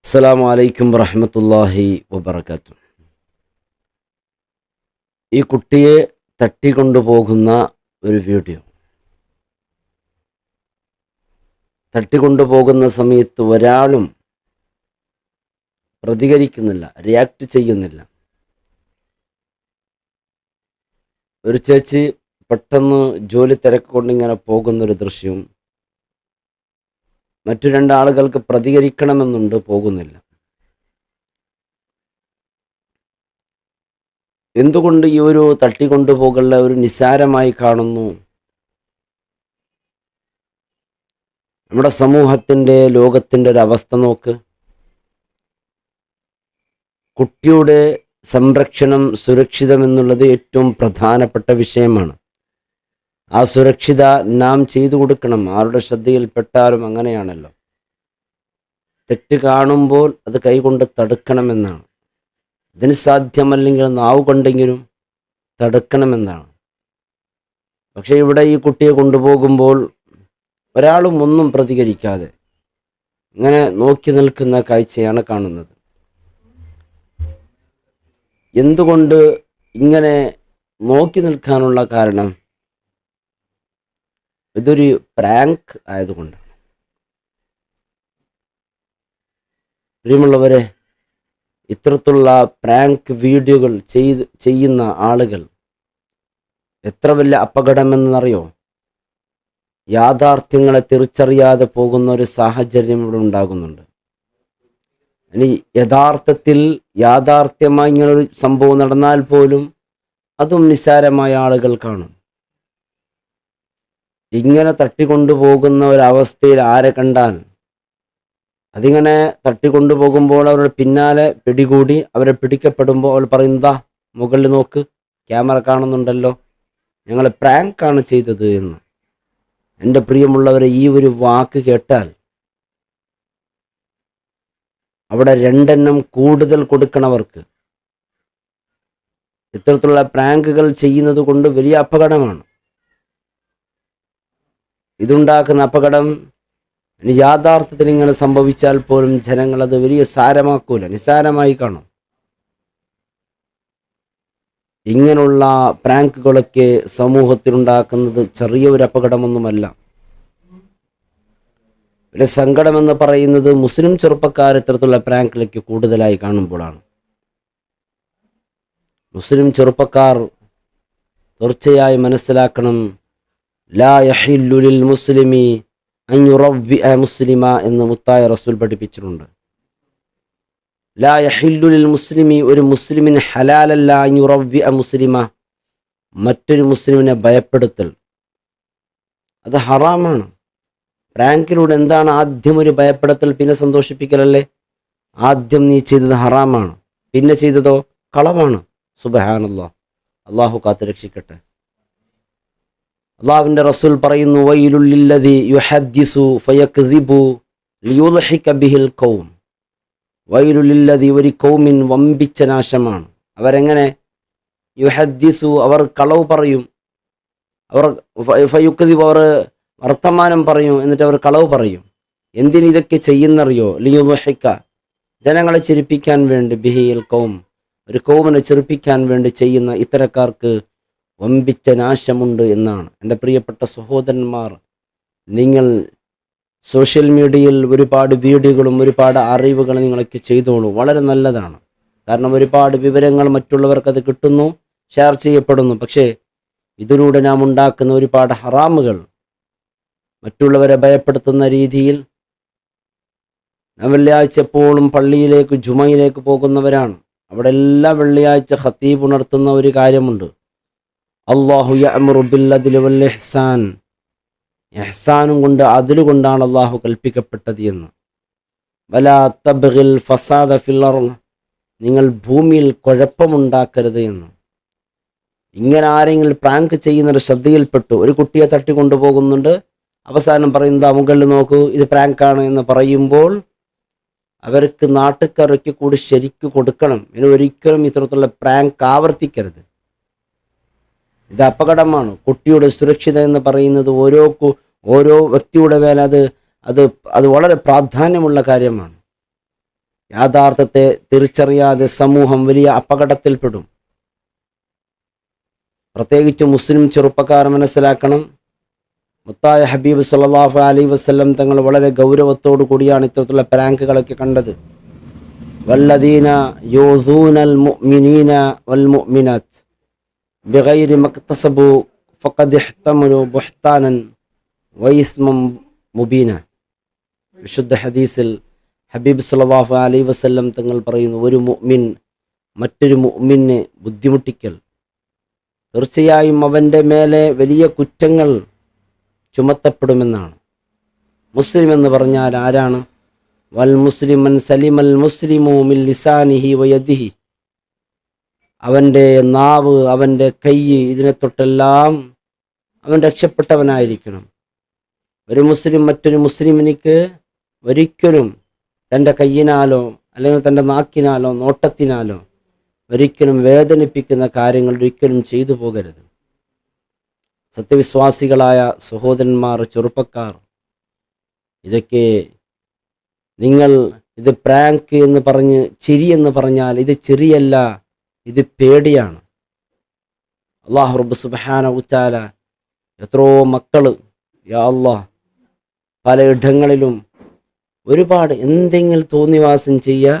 അസ്സലാമു അലൈക്കും വറഹ്മത്തുള്ളാഹി വബറകാതുഹു. ഈ കുട്ടിയെ തട്ടിക്കൊണ്ടുപോകുന്ന ഒരു വീഡിയോ. തട്ടിക്കൊണ്ടുപോകുന്ന സമയത്ത് ഒരാളും പ്രതികരിക്കുന്നില്ല, റിയാക്ട് ചെയ്യുന്നില്ല. ഒരു ചേച്ചി പെട്ടെന്ന് ജോലി തിരക്കൊണ്ടിങ്ങനെ പോകുന്നൊരു ദൃശ്യവും, മറ്റു രണ്ടാളുകൾക്ക് പ്രതികരിക്കണമെന്നുണ്ട്, പോകുന്നില്ല. എന്തുകൊണ്ട് ഈ ഒരു തട്ടിക്കൊണ്ടുപോകല ഒരു നിസ്സാരമായി കാണുന്നു? നമ്മുടെ സമൂഹത്തിൻ്റെ, ലോകത്തിൻ്റെ ഒരു അവസ്ഥ നോക്ക്. കുട്ടിയുടെ സംരക്ഷണം, സുരക്ഷിതം എന്നുള്ളത് ഏറ്റവും പ്രധാനപ്പെട്ട വിഷയമാണ്. ആ സുരക്ഷിത നാം ചെയ്തു കൊടുക്കണം. ആരുടെ ശ്രദ്ധയിൽപ്പെട്ടാലും അങ്ങനെയാണല്ലോ. തെറ്റ് കാണുമ്പോൾ അത് കൈകൊണ്ട് തടുക്കണമെന്നാണ്. ഇതിന് സാധ്യമല്ലെങ്കിൽ നാവ് കൊണ്ടെങ്കിലും തടുക്കണമെന്നാണ്. പക്ഷെ ഇവിടെ ഈ കുട്ടിയെ കൊണ്ടുപോകുമ്പോൾ ഒരാളും ഒന്നും പ്രതികരിക്കാതെ ഇങ്ങനെ നോക്കി നിൽക്കുന്ന കാഴ്ചയാണ് കാണുന്നത്. എന്തുകൊണ്ട് ഇങ്ങനെ നോക്കി നിൽക്കാനുള്ള കാരണം? ഇതൊരു പ്രാങ്ക് ആയതുകൊണ്ടാണ്. പ്രിയമുള്ളവരെ, ഇത്തരത്തിലുള്ള പ്രാങ്ക് വീഡിയോകൾ ചെയ്യുന്ന ആളുകൾ എത്ര വലിയ അപകടമെന്നറിയോ? യാഥാർത്ഥ്യങ്ങളെ തിരിച്ചറിയാതെ പോകുന്ന ഒരു സാഹചര്യം ഇവിടെ ഉണ്ടാകുന്നുണ്ട്. ഇനി യഥാർത്ഥത്തിൽ യാഥാർത്ഥ്യമായി ഇങ്ങനൊരു സംഭവം നടന്നാൽ പോലും അതും നിസ്സാരമായ ആളുകൾ കാണും. ഇങ്ങനെ തട്ടിക്കൊണ്ടുപോകുന്ന ഒരവസ്ഥയിൽ ആരെ കണ്ടാൽ അതിങ്ങനെ തട്ടിക്കൊണ്ടുപോകുമ്പോൾ അവരുടെ പിന്നാലെ പിടികൂടി അവരെ പിടിക്കപ്പെടുമ്പോൾ അവർ പറയുന്നതാ, മുകളിൽ നോക്ക്, ക്യാമറ കാണുന്നുണ്ടല്ലോ, ഞങ്ങൾ പ്രാങ്കാണ് ചെയ്തത് എന്ന്. എൻ്റെ പ്രിയമുള്ളവരെ, ഈ ഒരു വാക്ക് കേട്ടാൽ അവിടെ രണ്ടെണ്ണം കൂടുതൽ കൊടുക്കണവർക്ക്. ഇത്തരത്തിലുള്ള പ്രാങ്കുകൾ ചെയ്യുന്നത് കൊണ്ട് വലിയ അപകടമാണ്. ഇതുണ്ടാക്കുന്ന അപകടം യാഥാർത്ഥ്യത്തിൽ ഇങ്ങനെ സംഭവിച്ചാൽ പോലും ജനങ്ങൾ അത് വലിയ സാരമാക്കൂല, നിസ്സാരമായി കാണും. ഇങ്ങനെയുള്ള പ്രാങ്കുകളൊക്കെ സമൂഹത്തിലുണ്ടാക്കുന്നത് ചെറിയൊരു അപകടമൊന്നുമല്ല. ഒരു സങ്കടമെന്ന് പറയുന്നത് മുസ്ലിം ചെറുപ്പക്കാർ ഇത്തരത്തിലുള്ള പ്രാങ്കിലേക്ക് കൂടുതലായി കാണുമ്പോഴാണ്. മുസ്ലിം ചെറുപ്പക്കാർ തീർച്ചയായും മനസ്സിലാക്കണം, ലാ യഹില്ലു ലിൽ മുസ്ലിമി അൻ യുറവ്വിഅ മുസ്ലിമ എന്ന് മുത്തായ റസൂൽ പഠിപ്പിച്ചിട്ടുണ്ട്. ലാ യഹില്ലു ലിൽ മുസ്ലിമി, ഒരു മുസ്ലിമിന് ഹലാലല്ല അൻ യുറവ്വിഅ മുസ്ലിമ, മറ്റൊരു മുസ്ലിമിനെ ഭയപ്പെടുത്തൽ. അത് ഹറാമാണ്. പ്രാങ്കിലൂടെ എന്താണ്? ആദ്യം ഒരു ഭയപ്പെടുത്തൽ, പിന്നെ സന്തോഷിപ്പിക്കലല്ലേ? ആദ്യം നീ ചെയ്തത് ഹറാമാണ്, പിന്നെ ചെയ്തതോ കളവാണ്. സുബ്ഹാനല്ലാഹ്, അള്ളാഹു കാത്ത് രക്ഷിക്കട്ടെ. അള്ളാഹുവിൻ്റെ റസൂൽ പറയുന്നു, വൈലുൽ ലില്ലദി യുഹദ്ദിസു ഫയക്ദിബു ലിയുദ്ഹിക ബിഹിൽ ഖൗം. വൈലുൽ ലില്ലദി, ഒരു ഖൗമിൻ വമ്പിച്ച നാശമാണ്. അവരെങ്ങനെ? യുഹദ്ദിസു, അവർ കളവ് പറയും. അവർ ഫയക്ദിബു, അവർ വർത്തമാനം പറയും, എന്നിട്ട് അവർ കളവ് പറയും. എന്തിന് ഇതൊക്കെ ചെയ്യുന്നറിയോ? ലിയുദ്ഹിക, ജനങ്ങളെ ചിരിപ്പിക്കാൻ വേണ്ടി, ബിഹിൽ ഖൗം, ഒരു ഖൗമിനെ ചിരിപ്പിക്കാൻ വേണ്ടി ചെയ്യുന്ന ഇത്തരക്കാർക്ക് വമ്പിച്ച നാശമുണ്ട് എന്നാണ്. എൻ്റെ പ്രിയപ്പെട്ട സഹോദരന്മാർ, നിങ്ങൾ സോഷ്യൽ മീഡിയയിൽ ഒരുപാട് വീഡിയോകളും ഒരുപാട് അറിവുകളും നിങ്ങളൊക്കെ ചെയ്തോളൂ. വളരെ നല്ലതാണ്. കാരണം ഒരുപാട് വിവരങ്ങൾ മറ്റുള്ളവർക്ക് അത് കിട്ടുന്നു, ഷെയർ ചെയ്യപ്പെടുന്നു. പക്ഷേ ഇതിലൂടെ നാം ഉണ്ടാക്കുന്ന ഒരുപാട് ഹറാമുകൾ, മറ്റുള്ളവരെ ഭയപ്പെടുത്തുന്ന രീതിയിൽ. നാം വെള്ളിയാഴ്ച എപ്പോഴും പള്ളിയിലേക്ക്, ജുമയിലേക്ക് പോകുന്നവരാണ്. അവിടെ എല്ലാ വെള്ളിയാഴ്ച ഖതീബ് ഉണർത്തുന്ന ഒരു കാര്യമുണ്ട്, അല്ലാഹു യഅ്മുറു ബിൽ അദ്ലി വൽ ഇഹ്സാൻ. ഇഹ്സാനും കൊണ്ട്, അതിൽ കൊണ്ടാണ് അള്ളാഹു കൽപ്പിക്കപ്പെട്ടത് എന്ന്. വലാ തബ്ഗിൽ ഫസാദ ഫിൽ അർള്, നിങ്ങൾ ഭൂമിയിൽ കുഴപ്പമുണ്ടാക്കരുത് എന്ന്. ഇങ്ങനെ ആരെങ്കിലും പ്രാങ്ക് ചെയ്യുന്നൊരു ശ്രദ്ധയിൽപ്പെട്ടു, ഒരു കുട്ടിയെ തട്ടിക്കൊണ്ടുപോകുന്നുണ്ട്, അവസാനം പറയുന്നത് മുകളിൽ നോക്കൂ, ഇത് പ്രാങ്കാണ് എന്ന് പറയുമ്പോൾ അവർക്ക്, നാട്ടുകാരൊക്കെ കൂടി ശരിക്ക് കൊടുക്കണം. ഇനി ഒരിക്കലും ഇത്തരത്തിലുള്ള പ്രാങ്ക് ആവർത്തിക്കരുത്. ഇത് അപകടമാണ്. കുട്ടിയുടെ സുരക്ഷിത എന്ന് പറയുന്നത് ഓരോ വ്യക്തിയുടെ മേലെ അത് വളരെ പ്രാധാന്യമുള്ള കാര്യമാണ്. യാഥാർത്ഥ്യത്തെ തിരിച്ചറിയാതെ സമൂഹം വലിയ അപകടത്തിൽപ്പെടും. പ്രത്യേകിച്ച് മുസ്ലിം ചെറുപ്പക്കാർ മനസ്സിലാക്കണം, മുത്തായ ഹബീബ് സല്ലല്ലാഹു അലൈഹി വസല്ലം തങ്ങൾ വളരെ ഗൗരവത്തോടു കൂടിയാണ് ഇത്തരത്തിലുള്ള പ്രാങ്കുകളൊക്കെ കണ്ടത്. വല്ലദീന യൂസൂനൽ മുഅ്മിനീന വൽ മുഅ്മിനാത്ത് ബിഗൈരി മക്തസബു ഫഖദ് ഇഹ്തമലു ബുഹ്താനൻ വഇസ്മൻ മുബീന. വിശുദ്ധ ഹദീസിൽ ഹബീബ് സല്ലല്ലാഹു അലൈഹി വസല്ലം തങ്ങൾ പറയുന്നു, ഒരു മുഅ്മിൻ മറ്റൊരു മുഅ്മിനെ ബുദ്ധിമുട്ടിക്കൽ, തീർച്ചയായും അവൻ്റെ മേലെ വലിയ കുറ്റങ്ങൾ ചുമത്തപ്പെടുമെന്നാണ്. മുസ്ലിം എന്ന് പറഞ്ഞാൽ ആരാണ്? വൽ മുസ്ലിമൻ സലിമൽ മുസ്ലിമു മിൻ ലിസാനിഹി വയദിഹി. അവൻ്റെ നാവ്, അവൻ്റെ കൈ, ഇതിനെ തൊട്ടെല്ലാം അവൻ രക്ഷപ്പെട്ടവനായിരിക്കണം. ഒരു മുസ്ലിം മറ്റൊരു മുസ്ലിമിനിക്ക് ഒരിക്കലും തൻ്റെ കയ്യിനാലോ അല്ലെങ്കിൽ തൻ്റെ നാക്കിനാലോ നോട്ടത്തിനാലോ ഒരിക്കലും വേദനിപ്പിക്കുന്ന കാര്യങ്ങൾ ഒരിക്കലും ചെയ്തു പോകരുത്. സത്യവിശ്വാസികളായ സഹോദരന്മാർ, ചെറുപ്പക്കാർ, ഇതൊക്കെ നിങ്ങൾ ഇത് പ്രാങ്ക് എന്ന് പറഞ്ഞ് ചിരി എന്ന് പറഞ്ഞാൽ ഇത് ചിരിയല്ല, ഇത് പേടിയാണ്. അല്ലാഹു റബ്ബ് സുബ്ഹാനഹു വതആല എത്രയോ മക്കൾ യാ അല്ലാഹ് പലയിടങ്ങളിലും ഒരുപാട് എന്തെങ്കിലും തോന്നിവാസം ചെയ്യുക,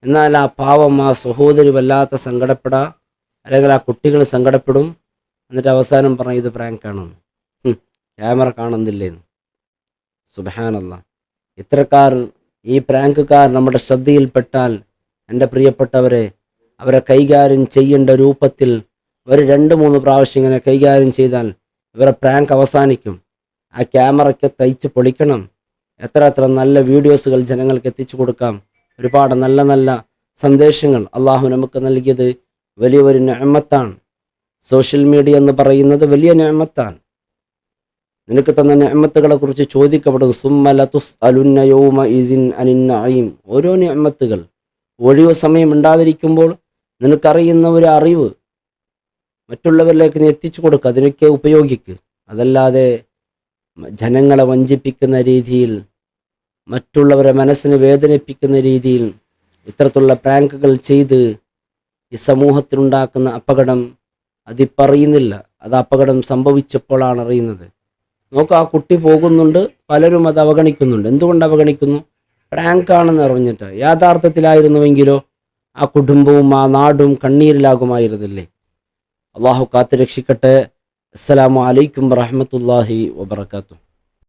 എന്നാൽ ആ പാവം ആ സഹോദരി വല്ലാത്ത സങ്കടപ്പെടാ, അല്ലെങ്കിൽ ആ കുട്ടികൾ സങ്കടപ്പെടും. എന്നിട്ട് അവസാനം പറയും ഇത് പ്രാങ്കാണെന്ന്, ക്യാമറ കാണുന്നില്ലേന്ന്. സുബ്ഹാനല്ലാഹ്, ഇത്തരക്കാർ, ഈ പ്രാങ്കുകാർ നമ്മുടെ ശ്രദ്ധയിൽപ്പെട്ടാൽ എൻ്റെ പ്രിയപ്പെട്ടവരെ, അവരെ കൈകാര്യം ചെയ്യേണ്ട രൂപത്തിൽ ഒരു 2-3 പ്രാവശ്യം ഇങ്ങനെ കൈകാര്യം ചെയ്താൽ ഇവരെ പ്രാങ്ക് അവസാനിക്കും. ആ ക്യാമറയ്ക്ക് തയ്ച്ച് പൊളിക്കണം. എത്ര നല്ല വീഡിയോസുകൾ ജനങ്ങൾക്ക് എത്തിച്ചു കൊടുക്കാം. ഒരുപാട് നല്ല നല്ല സന്ദേശങ്ങൾ അള്ളാഹു നമുക്ക് നൽകിയത് വലിയൊരു നിഅമത്താണ്. സോഷ്യൽ മീഡിയ എന്ന് പറയുന്നത് വലിയ നിഅമത്താണ്. നിനക്ക് തന്ന നിഅമത്തുകളെ കുറിച്ച് ചോദിക്കപ്പെടും. സുമ്മ ലതുസ്അലുന്ന യൗമഇസിൻ അനിൻ നഈം. ഓരോ നിഅമത്തുകൾ, ഒഴിവ് സമയം ഉണ്ടാതിരിക്കുമ്പോൾ നിനക്കറിയുന്ന ഒരു അറിവ് മറ്റുള്ളവരിലേക്ക് നീ എത്തിച്ചു കൊടുക്കുക, അതിനൊക്കെ ഉപയോഗിക്കുക. അതല്ലാതെ ജനങ്ങളെ വഞ്ചിപ്പിക്കുന്ന രീതിയിൽ, മറ്റുള്ളവരെ മനസ്സിനെ വേദനിപ്പിക്കുന്ന രീതിയിൽ ഇത്തരത്തിലുള്ള പ്രാങ്കുകൾ ചെയ്ത് ഈ സമൂഹത്തിനുണ്ടാക്കുന്ന അപകടം അതിപ്പറിയുന്നില്ല. അത് അപകടം സംഭവിച്ചപ്പോഴാണ് അറിയുന്നത്. നോക്ക്, ആ കുട്ടി പോകുന്നുണ്ട്, പലരും അത് അവഗണിക്കുന്നുണ്ട്. എന്തുകൊണ്ട് അവഗണിക്കുന്നു? പ്രാങ്കാണെന്ന് അറിഞ്ഞിട്ട്. യാഥാർത്ഥ്യത്തിലായിരുന്നുവെങ്കിലോ ആ കുടുംബവും ആ നാടും കണ്ണീരിലാകുമായിരുന്നില്ലേ? അള്ളാഹു കാത്തുരക്ഷിക്കട്ടെ. അസ്സലാമു അലൈക്കും വറഹ്മത്തുള്ളാഹി വബറകാതുഹു.